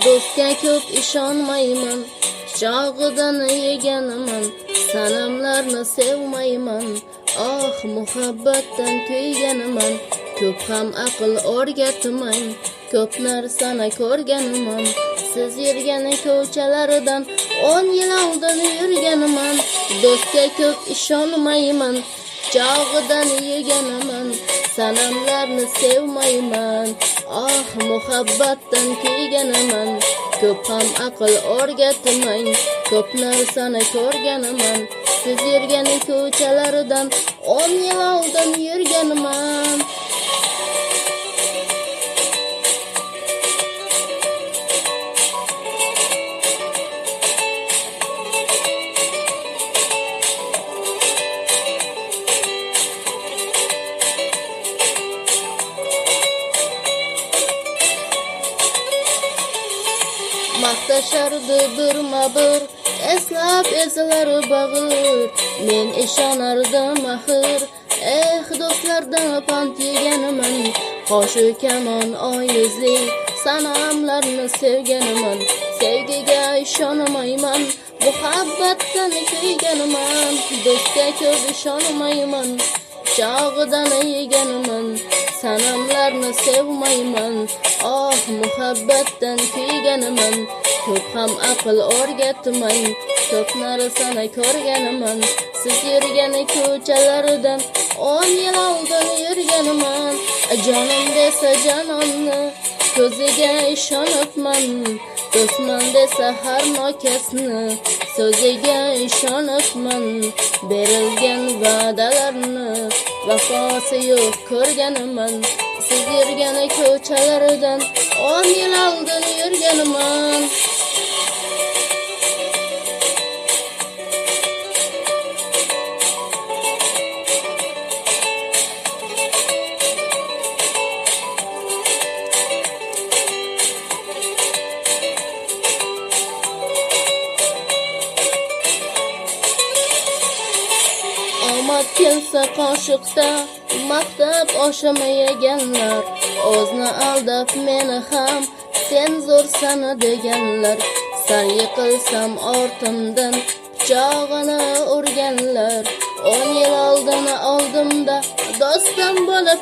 Do'stga ko'p ishonmayman, chog'idan yeganman, sanamlarni sevmayman. Oh, muhabbatdan kuyganman, ko'p ham aql o'rgatmang, ko'p narsani ko'rganman. Siz yurgan ko'chalaridan 10 yil oldin yurganman. Do'stga ko'p ishonmayman, chog'idan yeganman, sanamlarni sevmayman. Oh, muhabbatdan kuyganman, ko'p ham aql o'rgatmang, ko'p narsani ko'rganman. Siz yurgan ko'chalaridan 10 yil oldin yurganman. Maqtashardi birma-bir, eslab ezilar bag'ir. Men ishonardim axir, do'stlardan pand yeganman. Qoshu kamon oyizli, sanamlarni sevganman. Sevgiga ishonmayman, muhabbatdan kuyganman. Do'stga ko'p ishonmayman, chog'idan yeganman, sanamlarni sevmayman. Oh, muhabbatdan kuyganman, ko'p ham aql o'rgatmang, ko'p narsani ko'rganman. Siz yurgan ko'chalaridan 10 yil oldin yurganman. Jonim desa jononni, ko'ziga ishonibman. Do'stman desa har nokasni, so'ziga ishonibman. Berilgan va'dalarni vafosi yo'q ko'rganman. Siz yurgan ko'chalaridan 10 yil oldin yurganman. Omad kelsa qoshiqda, maqtab oshima yeganlar. O'zni aldab meni ham sen zo'rsan deganlar. Sal yiqilsam ortimdan pichog'ini urganlar. 10 yil oldin oldimda do'stim bo'lib